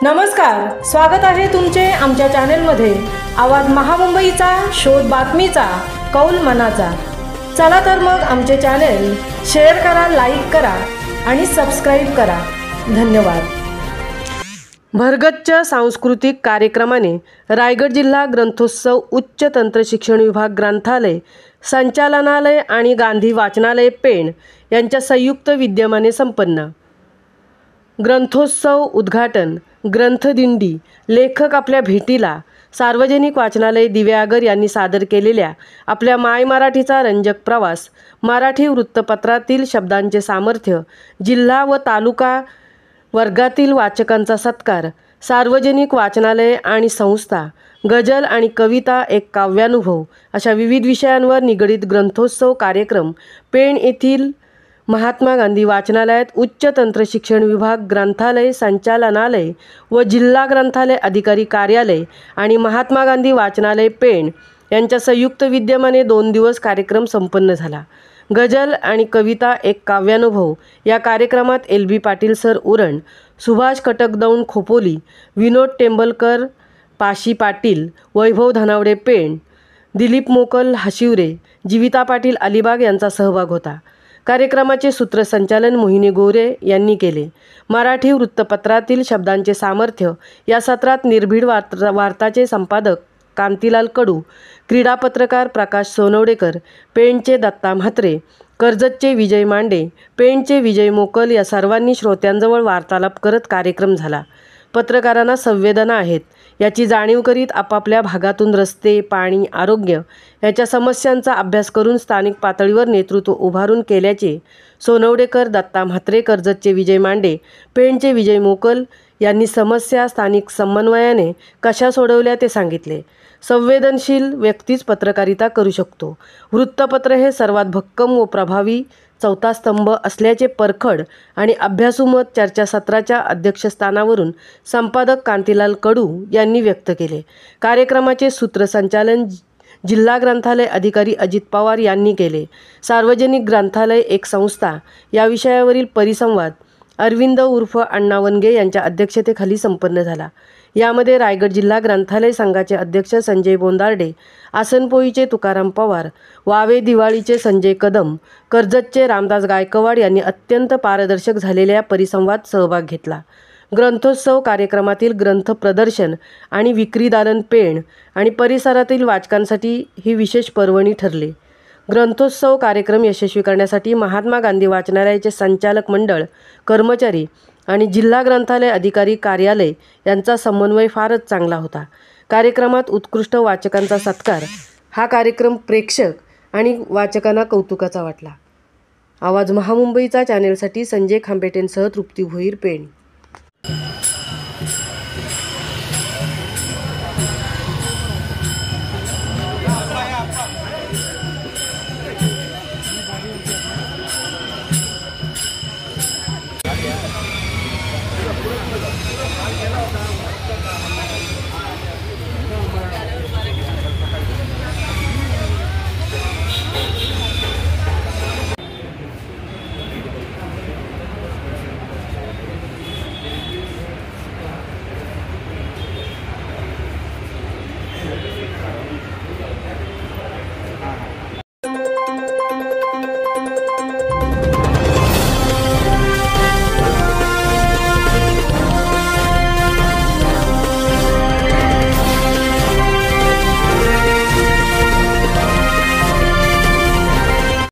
नमस्कार, स्वागत आहे तुमचे आमच्या चॅनलमध्ये। आवाज महामुंबईचा, शोध बातमीचा, कौल मनाचा। चला तर मग आमचे चॅनल शेअर करा, लाईक करा आणि सबस्क्राइब करा। धन्यवाद। भरगच्च सांस्कृतिक कार्यक्रमाने रायगड जिल्हा ग्रंथोत्सव उच्च तंत्र शिक्षण विभाग ग्रंथालय संचालनालय आणि गांधी वाचनालय पेण यांच्या संयुक्त विद्यमाने संपन्न। ग्रंथोत्सव उद्घाटन, ग्रंथदिंडी, लेखक आपल्या भेटीला, सार्वजनिक वाचनालय दिव्यागर यांनी सादर केलेल्या आपल्या माय मराठीचा रंजक प्रवास, मराठी वृत्तपत्रातील शब्दांचे सामर्थ्य, जिल्हा व तालुका वर्गातील वाचकांचा सत्कार, सार्वजनिक वाचनालय आणि संस्था, गझल आणि कविता एक काव्यानुभव अशा विविध विषयांवर निगडित ग्रंथोत्सव कार्यक्रम पेण येथील महात्मा गांधी वाचनालयात उच्च तंत्र शिक्षण विभाग ग्रंथालय संचालनालय व जिल्हा ग्रंथालय अधिकारी कार्यालय आणि महात्मा गांधी वाचनालय पेण यांच्या संयुक्त विद्यमाने 2 दिवस कार्यक्रम संपन्न झाला। गझल आणि कविता एक काव्यानुभव या कार्यक्रमात LB पाटील सर उरण, सुभाष कटकदौंड खोपोली, विनोद टेंबलकर पाशी पाटील, वैभव धनावडे पेण, दिलीप मोकल हशिवरे, जीविता पाटील अलिबाग यांचा सहभाग होता। कार्यक्रमाचे सूत्रसंचालन मोहिनी गोरे यांनी केले। मराठी वृत्तपत्रातील शब्दांचे सामर्थ्य या सत्रात निर्भीड वार्ताचे संपादक कांतीलाल कडू, क्रीडा पत्रकार प्रकाश सोनवडेकर, पेणचे दत्ता म्हात्रे, कर्जतचे विजय मांडे, पेणचे विजय मोकल या सर्वांनी श्रोत्यांजवळ वार्तालाप करत कार्यक्रम झाला। पत्रकारांना संवेदना आहेत याची जाणीव करीत आपापल्या भागातून रस्ते, पाणी, आरोग्य याच्या समस्यांचा अभ्यास करून स्थानिक पातळीवर नेतृत्व उभारून केल्याचे सोनवडेकर, दत्ता म्हात्रे, कर्जतचे विजय मांडे, पेणचे विजय मोकल यांनी समस्या स्थानिक समन्वयाने कशा सोडवल्या ते सांगितले। संवेदनशील व्यक्तीच पत्रकारिता करू शकतो। वृत्तपत्र हे सर्वात भक्कम व प्रभावी चौथा स्तंभ असल्याचे परखड आणि अभ्यासू मत चर्चासत्राच्या अध्यक्षस्थानावरून संपादक कांतीलाल कडू यांनी व्यक्त केले। कार्यक्रमाचे सूत्रसंचालन जिल्हा ग्रंथालय अधिकारी अजित पवार यांनी केले। सार्वजनिक ग्रंथालय एक संस्था या विषयावरील परिसंवाद अरविंद उर्फ अण्णा वनगे यांच्या अध्यक्षतेखाली संपन्न झाला। यामध्ये रायगड जिल्हा ग्रंथालय संघाचे अध्यक्ष संजय बोंदार्डे, आसनपोईचे तुकाराम पवार, वावे दिवाळीचे संजय कदम, कर्जतचे रामदास गायकवाड यांनी अत्यंत पारदर्शक झालेल्या परिसंवाद सहभाग घेतला। ग्रंथोत्सव कार्यक्रमातील ग्रंथ प्रदर्शन आणि विक्री दालन पेण आणि परिसरातील वाचकांसाठी ही विशेष पर्वणी ठरले। ग्रंथोत्सव कार्यक्रम यशस्वी करण्यासाठी महात्मा गांधी वाचनालयाचे संचालक मंडळ, कर्मचारी आणि जिल्हा ग्रंथालय अधिकारी कार्यालय यांचा समन्वय फारच चांगला होता। कार्यक्रमात उत्कृष्ट वाचकांचा सत्कार हा कार्यक्रम प्रेक्षक आणि वाचकांना कौतुकाचा वाटला। आवाज महामुंबईचा चॅनेलसाठी संजय खांबेटेंसह तृप्ती भोईर पेण।